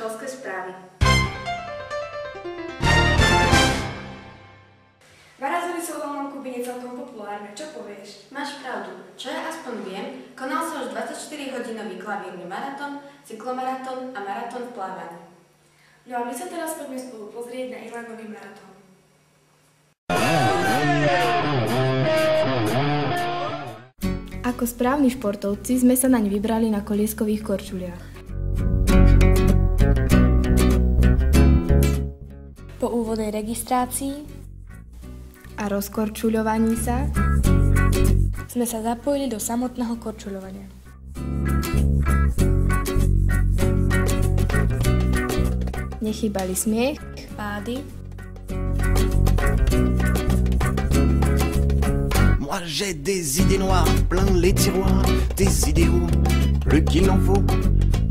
školské správy. Marazony sú v Dolnom Kubine celkom populárne, čo povieš? Máš pravdu. Čo ja aspoň viem, konal sa už 24-hodinový klavírny maratón, cyklomaratón a maratón v plávaní. No a my sa teraz poďme spolu pozrieť na inlineový maratón. Ako správni športovci sme sa naň vybrali na kolieskových korčuliach. Po úvodnej registrácii a rozkorčuľovaní sa sme sa zapojili do samotného korčuľovania. Nechýbali smiech, pády. Moi j'ai des idées noires, plein les tiroirs, des idéaux, plus qu'il n'en faut,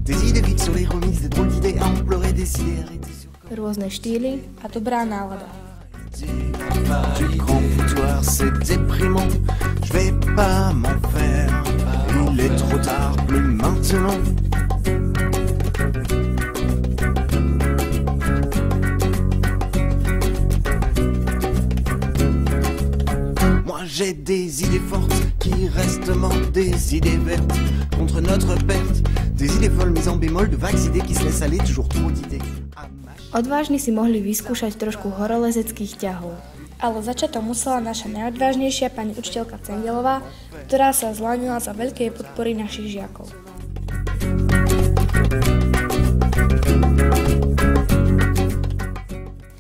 des idées fixes sur les remises, des drôles d'idées à en pleurer, des idées arrêtées sur... Rôzne štýly a dobrá nálada. Du grand foutoir, c'est déprimant, je vais pas m'en faire, il est trop tard, plus maintenant. Moi j'ai des idées fortes qui restent mortes, des idées vertes contre notre perte, des idées folles mises en bémol, de vagues idées qui se laissent aller, toujours trop d'idées. Odvážni si mohli vyskúšať trošku horolezeckých ťahov. Ale začať to musela naša najodvážnejšia pani učiteľka Cengelová, ktorá sa zlánila za veľkej podpory našich žiakov.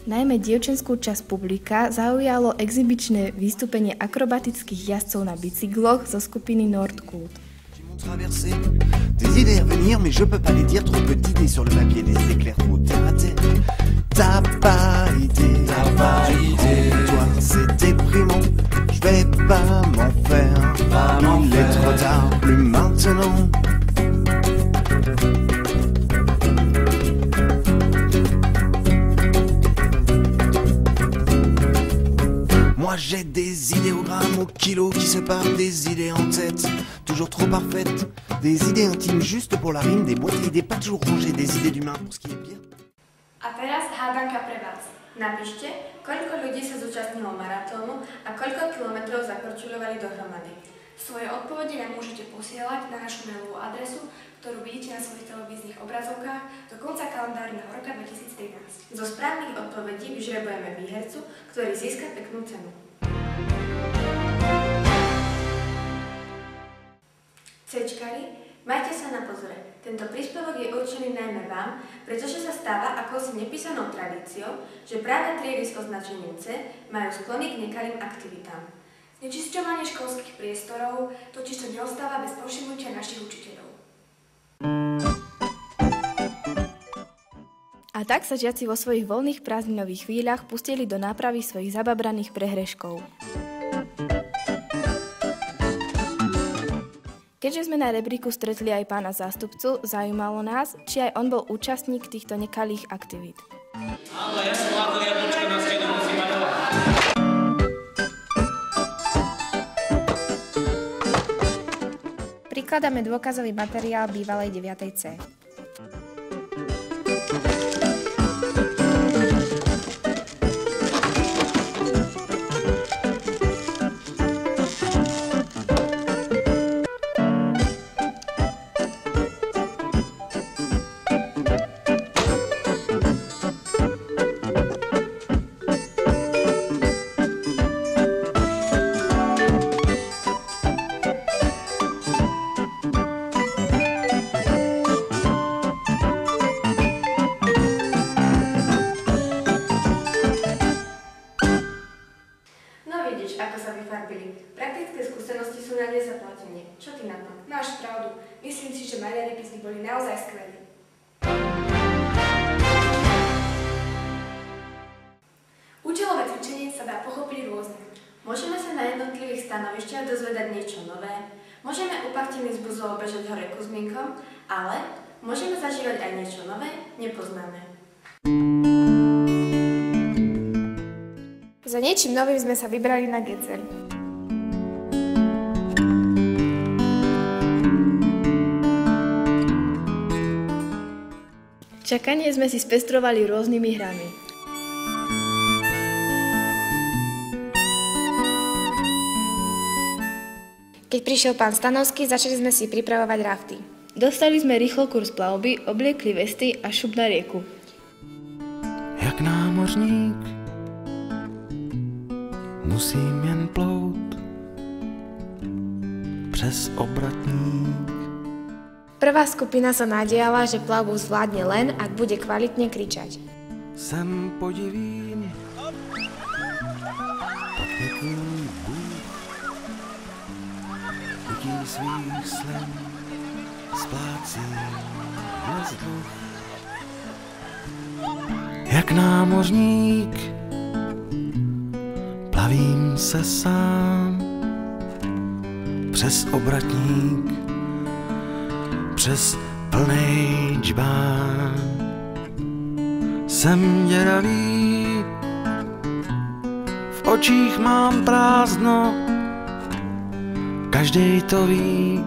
Najmä dievčenskú časť publika zaujalo exibičné vystúpenie akrobatických jazdcov na bicykloch zo skupiny Nordkult. Traverser des idées à venir, mais je peux pas les dire, trop peu d'idées sur le papier, des idées claires, trop terre à terre. T'as pas idée, toi c'est déprimant, je vais pas m'en faire, il est trop tard, plus maintenant. Moi j'ai des idéogrammes au kilo qui séparent des idées en tête, toujours trop parfaites, des idées intimes juste pour la rime, des boîtes à idées pas toujours rangées, des idées d'humains pour ce qui est bien. A teraz hádanka pre vás. Napíšte, koľko ľudí sa zúčastnilo maratónu a koľko kilometrov zakorčuľovali dohromady. Svoje odpovede nám môžete posielať na našu mailovú adresu, ktorú vidíte na svojich televíznych obrazovkách do konca kalendárneho roka 2013. Zo správnych odpovedí vyžrebujeme výhercu, ktorý získa peknú cenu. Cčkari, majte sa na pozore. Tento príspevok je určený najmä vám, pretože sa stáva akousi nepísanou tradíciou, že práve triedy s označením C majú sklony k nekalým aktivitám. Znečisťovanie školských priestorov totiž to neostáva bez povšimnutia našich učiteľov. A tak sa žiaci vo svojich voľných prázdninových chvíľach pustili do nápravy svojich zababraných prehreškov. Keďže sme na rebríku stretli aj pána zástupcu, zaujímalo nás, či aj on bol účastník týchto nekalých aktivít. Áno, ja som mladú jablčko na stenu musím maľovať. Prikladáme dôkazový materiál bývalej 9. C. Praktické skúsenosti sú na nezaplatenie. Čo ty na to? Máš pravdu. Myslím si, že maliari by boli naozaj skvelí. Účelové cvičenie sa dá pochopiť rôzne. Môžeme sa na jednotlivých stanovišťach dozvedať niečo nové, môžeme upartení z buzou bežať hore Kuzminkom, ale môžeme zažívať aj niečo nové, nepoznáme. Za niečím novým sme sa vybrali na Geceľ. Čakanie sme si spestrovali rôznymi hrami. Keď prišiel pán Stanovský, začali sme si pripravovať rafty. Dostali sme rýchlo kurz plavby, obliekli vesty a šup na rieku. Jak námořník musím jen plout přes obratník. Prvá skupina sa nádejala, že plavbu zvládne len, ak bude kvalitne kričať. Sem podivím, pak něký Bůh lidí svých slem splácí bez dluh. Jak námořník plavím se sám přes obratník, přes plnej džbán. Jsem děravý, v očích mám prázdno, každej to ví,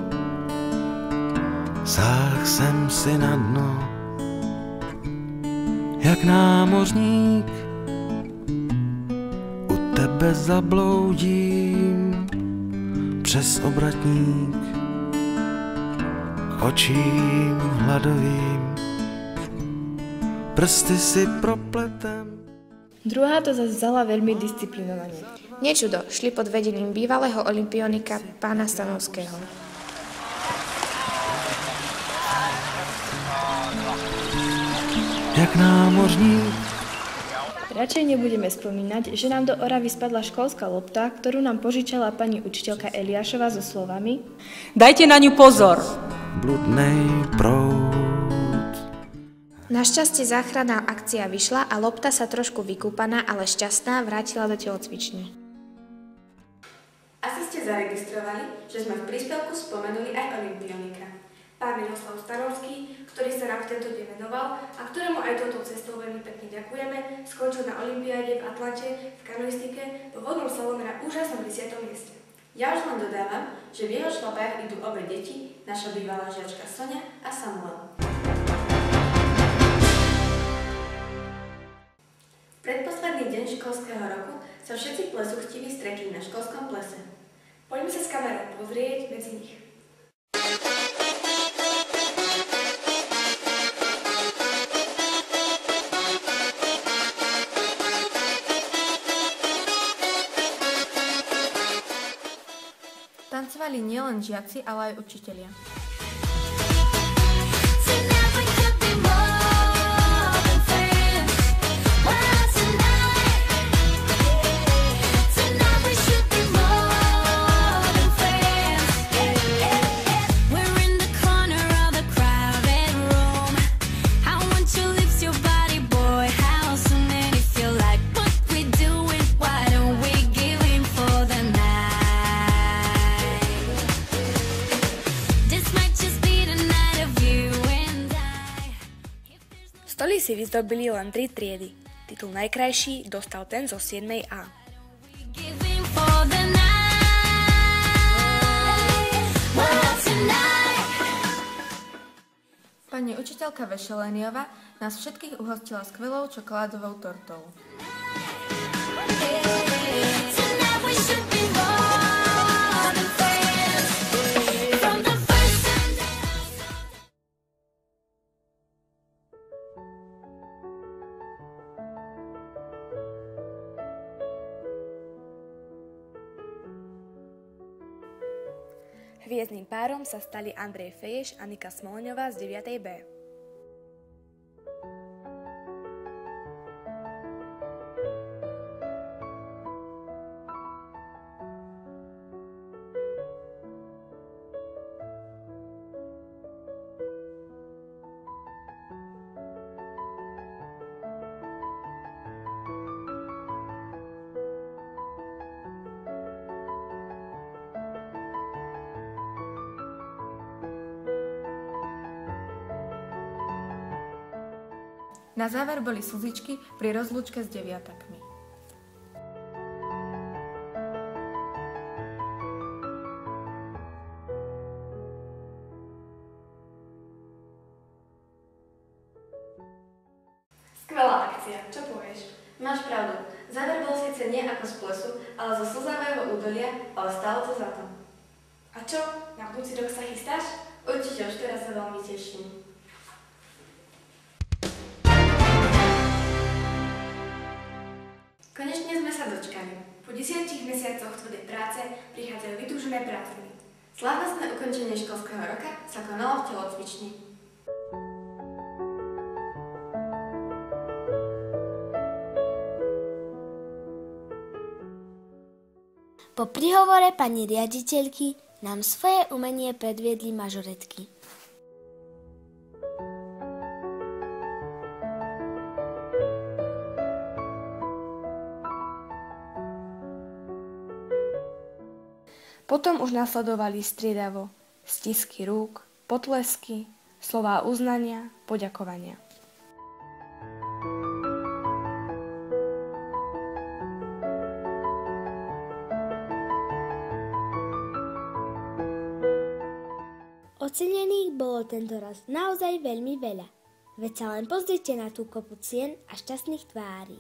sáhl jsem si na dno. Jak námořník u tebe zabloudím přes obratník k očím hladovým, prsty si propletem. Druhá to zase vzala veľmi disciplinovane. Nečudo, šli pod vedením bývalého olympionika pána Stanovského. Jak námořník Radšej nebudeme spomínať, že nám do Oravy spadla školská lopta, ktorú nám požičala pani učiteľka Eliášova so slovami: Dajte na ňu pozor! bludnej proud. Našťastie záchranná akcia vyšla a lopta sa trošku vykúpaná, ale šťastná vrátila do telocvične. Asi ste zaregistrovali, že sme v príspevku spomenuli aj olympionika. Pán Miroslav Stanovský, ktorý sa nám v tento deň venoval a ktorému aj touto cestou veľmi pekne ďakujeme, skončil na olympiáde v Atlante v kanoistike vo vodnom slalome na úžasnom 10. mieste. Ja už len dodávam, že v jeho šlapách idú obe deti, naša bývalá žiačka Sonia a Samuel. Predposledný deň školského roku sa všetci plesuchtiví stretli na školskom plese. Poďme sa s kamerou pozrieť medzi nich. Tancovali nielen žiaci, ale aj učitelia. Stoly si vyzdobili len 3 triedy. Titul najkrajší dostal ten zo 7. A. Pani učiteľka Vešeleniova nás všetkých uhostila skvelou čokoládovou tortou. Hviezdnym párom sa stali Andrej Feješ a Nika Smoleňová z 9. B. Na záver boli slzičky pri rozlúčke s deviatakmi. relácia. Čo povieš? Máš pravdu. Záver bol síce nie ako z plesu, ale zo slzavého údolia, ale stálo to za to. A čo? Na budúci rok sa chystáš? Určite už teraz sa veľmi teším. Konečne sme sa dočkali. Po 10 mesiacoch tvrdej práce prichádzajú vytúžené prázdniny. Slávnostné ukončenie školského roka sa konalo v telocvični. Po príhovore pani riaditeľky nám svoje umenie predviedli mažoretky. Potom už nasledovali striedavo stisky rúk, potlesky, slová uznania, poďakovania. Ocenených bolo tento raz naozaj veľmi veľa. Veď sa len pozrite na tú kopu cien a šťastných tvári.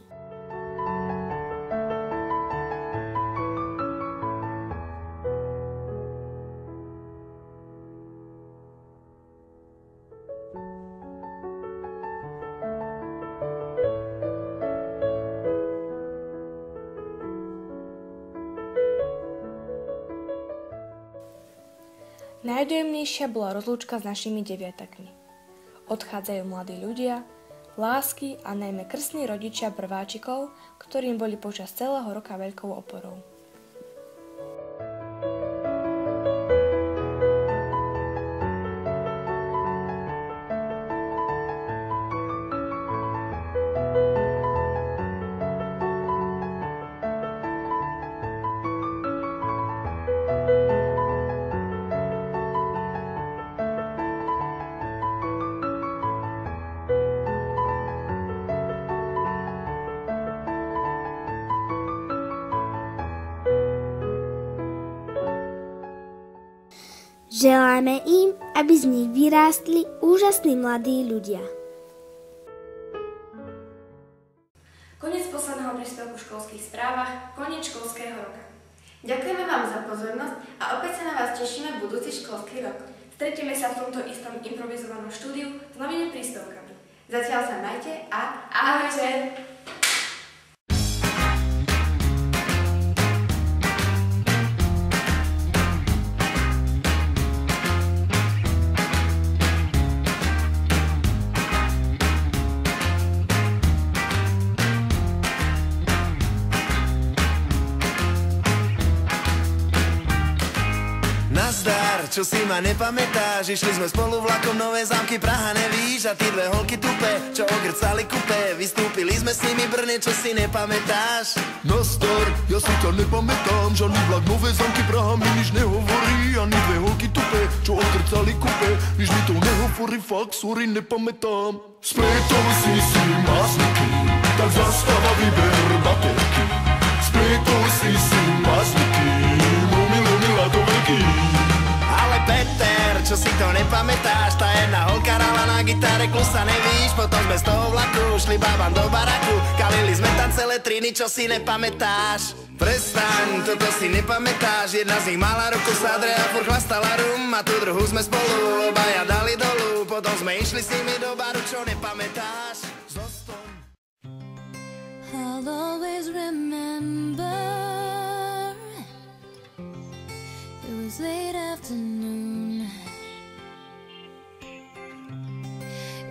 Najdojemnejšia bola rozlúčka s našimi deviatakmi. Odchádzajú mladí ľudia, lásky a najmä krstní rodičia prváčikov, ktorým boli počas celého roka veľkou oporou. Želáme im, aby z nich vyrástli úžasní mladí ľudia. Koniec posledného príspevku v školských správach, koniec školského roka. Ďakujeme vám za pozornosť a opäť sa na vás tešíme budúci školský rok. Stretneme sa v tomto istom improvizovanom štúdiu s novými príspevkami. Zatiaľ sa majte a ahojte! Čo si ma nepamätáš, išli sme spolu vlakom Nové Zámky, Praha, nevíš? A tí dve holky tupe, čo ogrcali kupe, vystúpili sme s nimi Brne, čo si nepamätáš? Nastar, ja si ťa nepamätám, žiadny vlak Nové Zámky, Praha mi nič nehovorí, ani dve holky tupe, čo ogrcali kupe, nič mi to nehovorí, fakt, sorry, nepamätám. Spletol si mazníky, tak zastáva vyber baterky. Spletol si mazníky, milá to veľký. Ale Peter, čo si to nepamätáš? Tá jedna holka hrala na gitare, klusa nevíš? Potom sme z toho vlaku šli bábam do baraku, kalili sme tam celé triny, čo si nepamätáš? Prestaň, toto si nepamätáš. Jedna z nich mala ruku sadre a furt chlastala rum, a tú druhú sme spolu obaja dali dolu. Potom sme išli s nimi do baru, čo nepamätáš? Zostaň. I'll always remember it was late afternoon.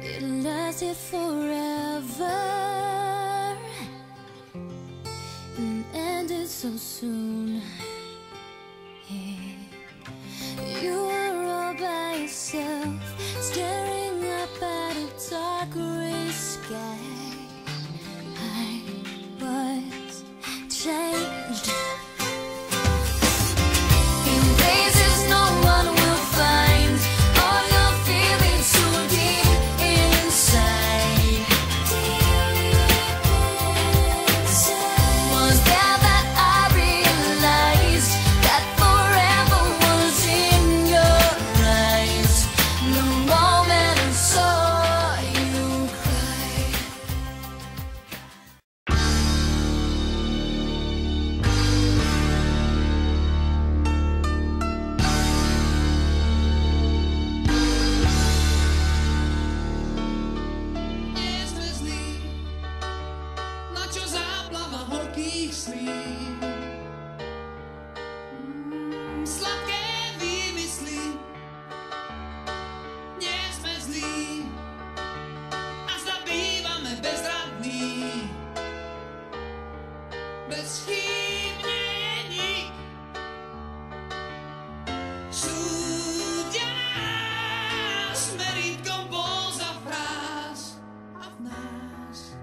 It lasted forever and ended so soon. Yeah. You were all by yourself, staring up at a dark gray sky. I was changed. In places no one will find all your feelings so deep inside. Deep inside. Was there that I realized veľkých snív. Sladké výmysly, nie sme zlí, a zda bývame bezradní. Bez chýb nie je nik, súdia nás merítkom pouza fráz, a v nás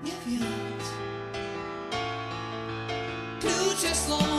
je viac. Kľúče slov